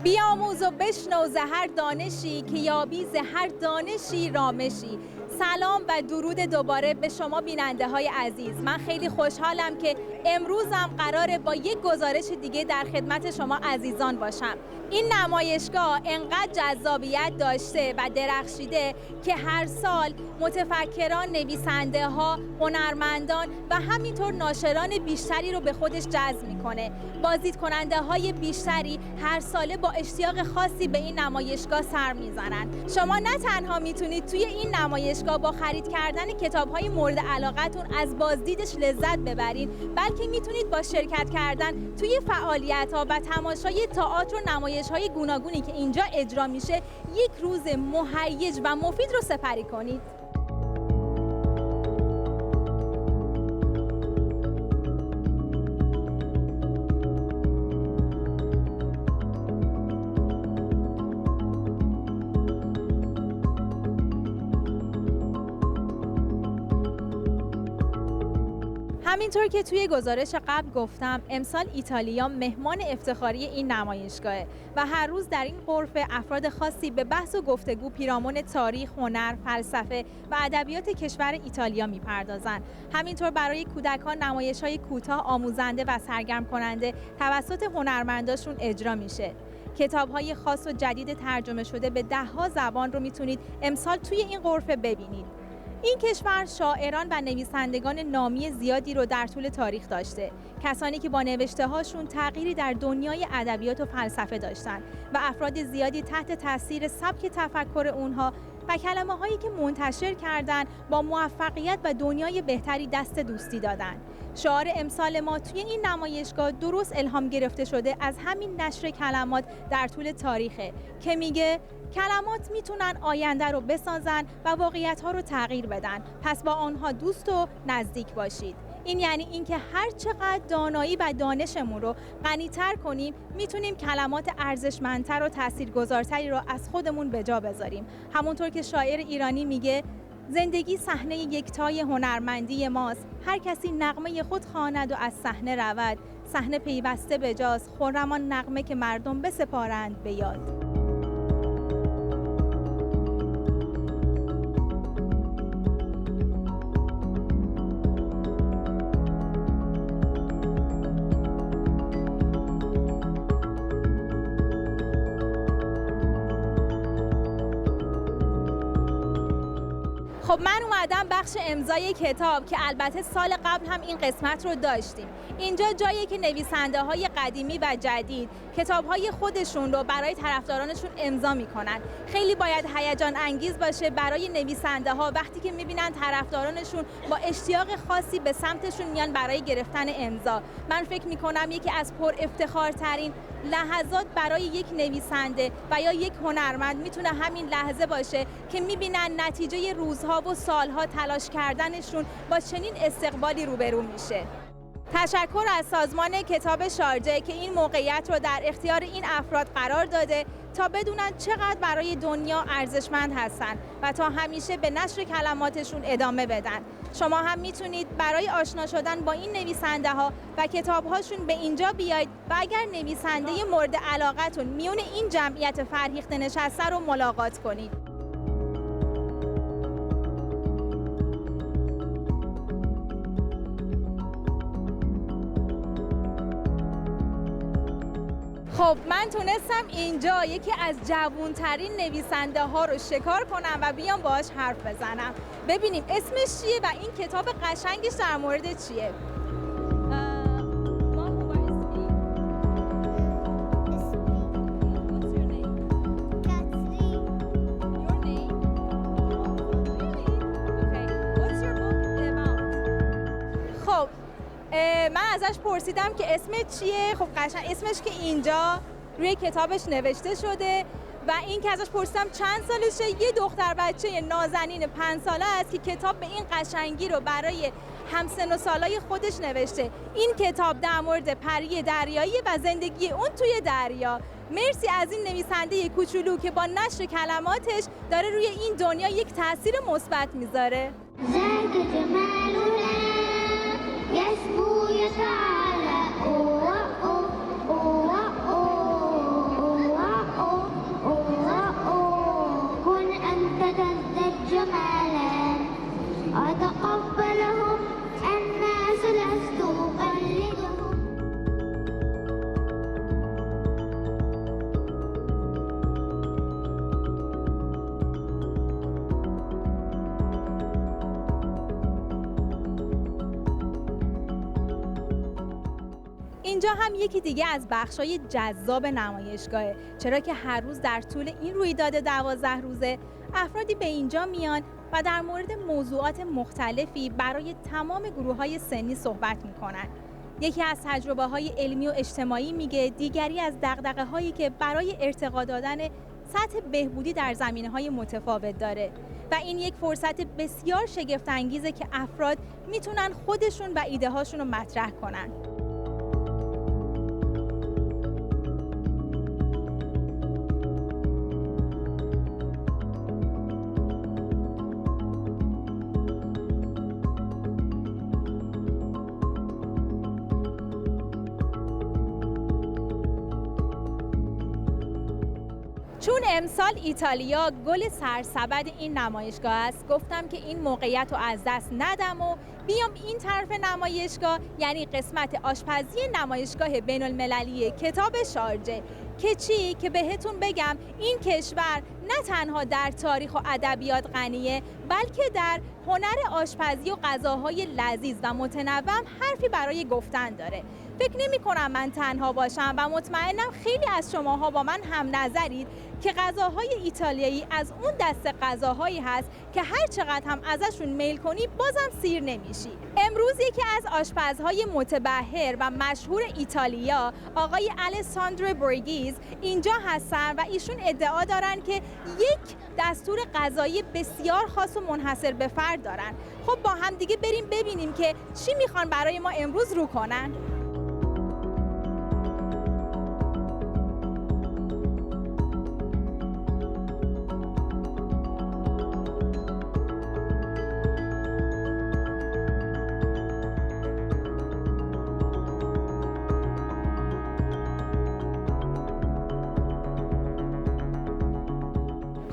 بیاموز و بشنو ز هر دانشی، که یابی ز هر دانشی رامشی. سلام و درود دوباره به شما بیننده های عزیز. من خیلی خوشحالم که امروزم قراره با یک گزارش دیگه در خدمت شما عزیزان باشم. این نمایشگاه انقدر جذابیت داشته و درخشیده که هر سال متفکران، نویسنده ها، هنرمندان و همینطور ناشران بیشتری رو به خودش جذب میکنه. بازدید کننده های بیشتری هر ساله با اشتیاق خاصی به این نمایشگاه سر میزنن. شما نه تنها میتونید توی این نمایشگاه با خرید کردن کتاب‌های مورد علاقتون از بازدیدش لذت ببرید، بلکه میتونید با شرکت کردن توی فعالیت‌ها و تماشای تئاتر و نمایش‌های گوناگونی که اینجا اجرا میشه یک روز مهیج و مفید رو سپری کنید. همینطور که توی گزارش قبل گفتم، امسال ایتالیا مهمان افتخاری این نمایشگاهه و هر روز در این غرفه افراد خاصی به بحث و گفتگو پیرامون تاریخ، هنر، فلسفه و ادبیات کشور ایتالیا میپردازند. همینطور برای کودکان نمایش‌های کوتاه، آموزنده و سرگرم کننده توسط هنرمنداشون اجرا میشه. کتاب‌های خاص و جدید ترجمه شده به ده‌ها زبان رو میتونید امسال توی این غرفه ببینید. این کشور شاعران و نویسندگان نامی زیادی رو در طول تاریخ داشته، کسانی که با نوشته‌هاشون تغییری در دنیای ادبیات و فلسفه داشتن و افراد زیادی تحت تاثیر سبک تفکر اونها و کلمه‌هایی که منتشر کردن با موفقیت و دنیای بهتری دست دوستی دادن. شعار امسال ما توی این نمایشگاه درست الهام گرفته شده از همین نشر کلمات در طول تاریخه که میگه کلمات میتونن آینده رو بسازن و واقعیت‌ها رو تغییر بدن، پس با آنها دوست و نزدیک باشید. این یعنی اینکه هر چقدر دانایی و دانشمون رو غنی‌تر کنیم، میتونیم کلمات ارزشمندتر و تاثیرگذارتری رو از خودمون به جا بذاریم. همونطور که شاعر ایرانی میگه زندگی صحنه یکتای هنرمندی ماست، هر کسی نغمه خود خواند و از صحنه رود، صحنه پیوسته به جاست، خرمان نغمه که مردم بسپارند به یاد. خب من اومدم بخش امضای کتاب که البته سال قبل هم این قسمت رو داشتیم. اینجا جاییه که نویسنده های قدیمی و جدید کتاب های خودشون رو برای طرفدارانشون امضا میکنن. خیلی باید هیجان انگیز باشه برای نویسنده ها وقتی که میبینن طرفدارانشون با اشتیاق خاصی به سمتشون میان برای گرفتن امضا. من فکر میکنم یکی از پر افتخارترین لحظات برای یک نویسنده و یا یک هنرمند میتونه همین لحظه باشه که میبینن نتیجه روزها و سالها تلاش کردنشون با چنین استقبالی روبرو میشه. تشکر از سازمان کتاب شارجه که این موقعیت رو در اختیار این افراد قرار داده تا بدونن چقدر برای دنیا ارزشمند هستن و تا همیشه به نشر کلماتشون ادامه بدن. شما هم میتونید برای آشنا شدن با این نویسنده ها و کتاب هاشون به اینجا بیاید و اگر نویسنده مورد علاقتون میون این جمعیت فرهیخته نشسته رو ملاقات کنید. خب من تونستم اینجا یکی از جوانترین نویسنده ها رو شکار کنم و بیام باهاش حرف بزنم. ببینیم اسمش چیه و این کتاب قشنگش در مورد چیه. من ازش پرسیدم که اسمت چیه؟ خب قشنگ اسمش که اینجا روی کتابش نوشته شده و این که ازش پرسیدم چند سالشه، یه دختر بچه نازنین 5 ساله است که کتاب به این قشنگی رو برای همسن و سالای خودش نوشته. این کتاب در مورد پری دریایی و زندگی اون توی دریا. مرسی از این نویسنده کوچولو که با نشر کلماتش داره روی این دنیا یک تاثیر مثبت میذاره. اینجا هم یکی دیگه از بخشای جذاب نمایشگاهه، چرا که هر روز در طول این رویداد 12 روزه افرادی به اینجا میان و در مورد موضوعات مختلفی برای تمام گروه‌های سنی صحبت میکنن. یکی از تجربه‌های علمی و اجتماعی میگه دیگری از دغدغه‌هایی که برای ارتقا دادن سطح بهبودی در زمینه‌های متفاوت داره و این یک فرصت بسیار شگفت‌انگیزه که افراد میتونن خودشون و ایده‌هاشون رو مطرح کنن. چون امسال ایتالیا گل سرسبد این نمایشگاه است، گفتم که این موقعیت رو از دست ندم و بیام این طرف نمایشگاه، یعنی قسمت آشپزی نمایشگاه بین المللی کتاب شارجه که چی؟ که بهتون بگم این کشور نه تنها در تاریخ و ادبیات غنیه، بلکه در هنر آشپزی و غذاهای لذیذ و متنوع حرفی برای گفتن داره. فکر نمی کنم من تنها باشم و مطمئنم خیلی از شماها با من هم نظرید که غذاهای ایتالیایی از اون دسته غذاهایی هست که هر چقدر هم ازشون میل کنی بازم سیر نمیشی. امروز یکی از آشپزهای متبحر و مشهور ایتالیا، آقای الساندرو بورگیز اینجا هستن و ایشون ادعا دارن که یک دستور غذایی بسیار خاص و منحصر به فرد دارن. خب با هم دیگه بریم ببینیم که چی میخوان برای ما امروز رو کنن.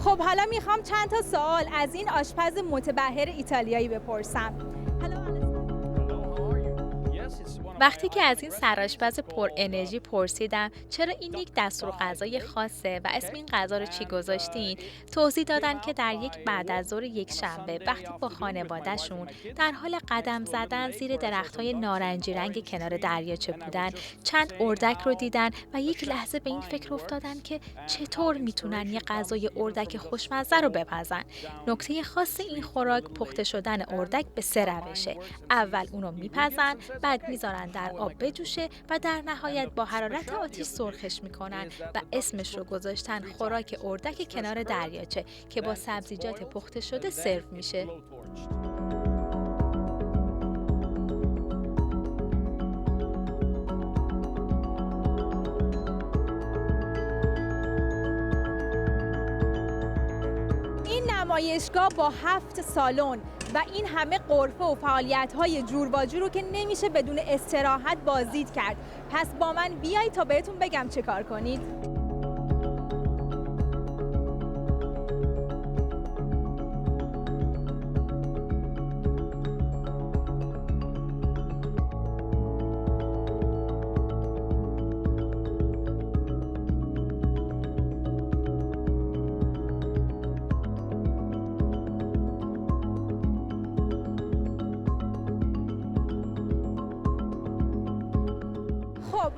خب حالا میخوام چند تا سوال از این آشپز متبحر ایتالیایی بپرسم. وقتی که از این سرآشپز پر انرژی پرسیدم چرا این یک دستور غذای خاصه و اسم این غذا رو چی گذاشتین، توضیح دادن که در یک بعد از ظهر یک شنبه وقتی با خانواده‌شون در حال قدم زدن زیر درخت‌های نارنجی رنگ کنار دریاچه بودن، چند اردک رو دیدن و یک لحظه به این فکر افتادن که چطور میتونن یه غذای اردک خوشمزه رو بپزن. نکته خاص این خوراک پخته شدن اردک به 3 روشه. اول اونو میپزن، بعد میذارن در آب بجوشه و در نهایت با حرارت آتش سرخش میکنن و اسمش رو گذاشتن خوراک اردک کنار دریاچه که با سبزیجات پخته شده سرو میشه. این نمایشگاه با 7 سالن و این همه غرفه و فعالیت‌های جور با جور رو که نمیشه بدون استراحت بازدید کرد. پس با من بیایید تا بهتون بگم چه کار کنید.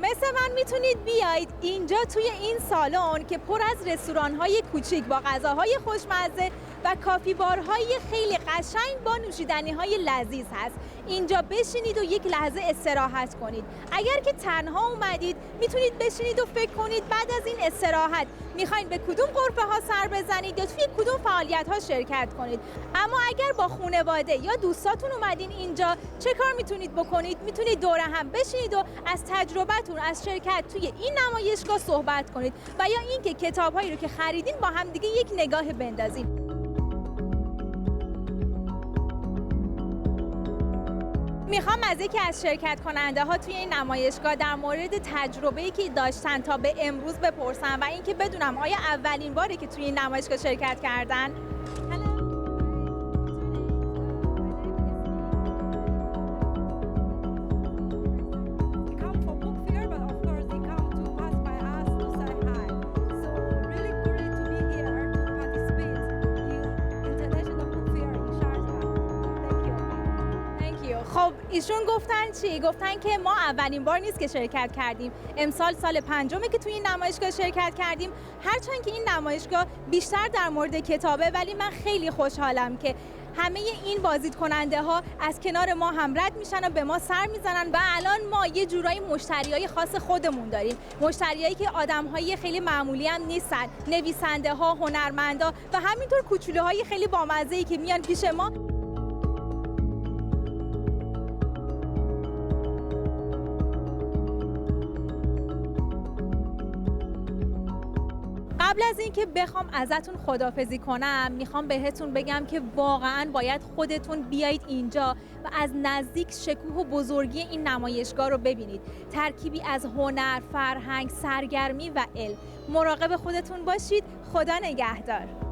مثل من میتونید بیایید اینجا توی این سالن که پر از رستوران‌های کوچیک با غذاهای خوشمزه و کافی بارهای خیلی قشنگ با نوشیدنی‌های لذیذ هست. اینجا بشینید و یک لحظه استراحت کنید. اگر که تنها اومدید میتونید بشینید و فکر کنید بعد از این استراحت میخواین به کدوم غرفه ها سر بزنید یا توی کدوم فعالیت ها شرکت کنید. اما اگر با خانواده یا دوستاتون اومدین اینجا چه کار میتونید بکنید؟ میتونید دور هم بشینید و از تجربتون از شرکت توی این نمایشگاه صحبت کنید و یا اینکه کتاب‌هایی رو که خریدین با هم دیگه یک نگاه بندازید. میخوام از یکی از شرکت کننده ها توی این نمایشگاه در مورد تجربه‌ای که داشتن تا به امروز بپرسم و اینکه بدونم آیا اولین باره که توی این نمایشگاه شرکت کردن. خب ایشون گفتن چی؟ گفتن که ما اولین بار نیست که شرکت کردیم. امسال سال پنجمه که توی این نمایشگاه شرکت کردیم. هرچند که این نمایشگاه بیشتر در مورد کتابه، ولی من خیلی خوشحالم که همه این بازدید کننده ها از کنار ما هم رد میشن و به ما سر میزنن و الان ما یه جورایی مشتریای خاص خودمون داریم. مشتریایی که آدم‌های خیلی معمولی هم نیستن، نویسنده ها، هنرمندا و همینطور کوچولوهای خیلی بامزه‌ای که میان پیش ما. قبل از اینکه بخوام ازتون خداحافظی کنم، میخوام بهتون بگم که واقعاً باید خودتون بیایید اینجا و از نزدیک شکوه و بزرگی این نمایشگاه رو ببینید. ترکیبی از هنر، فرهنگ، سرگرمی و علم. مراقب خودتون باشید. خدا نگهدار.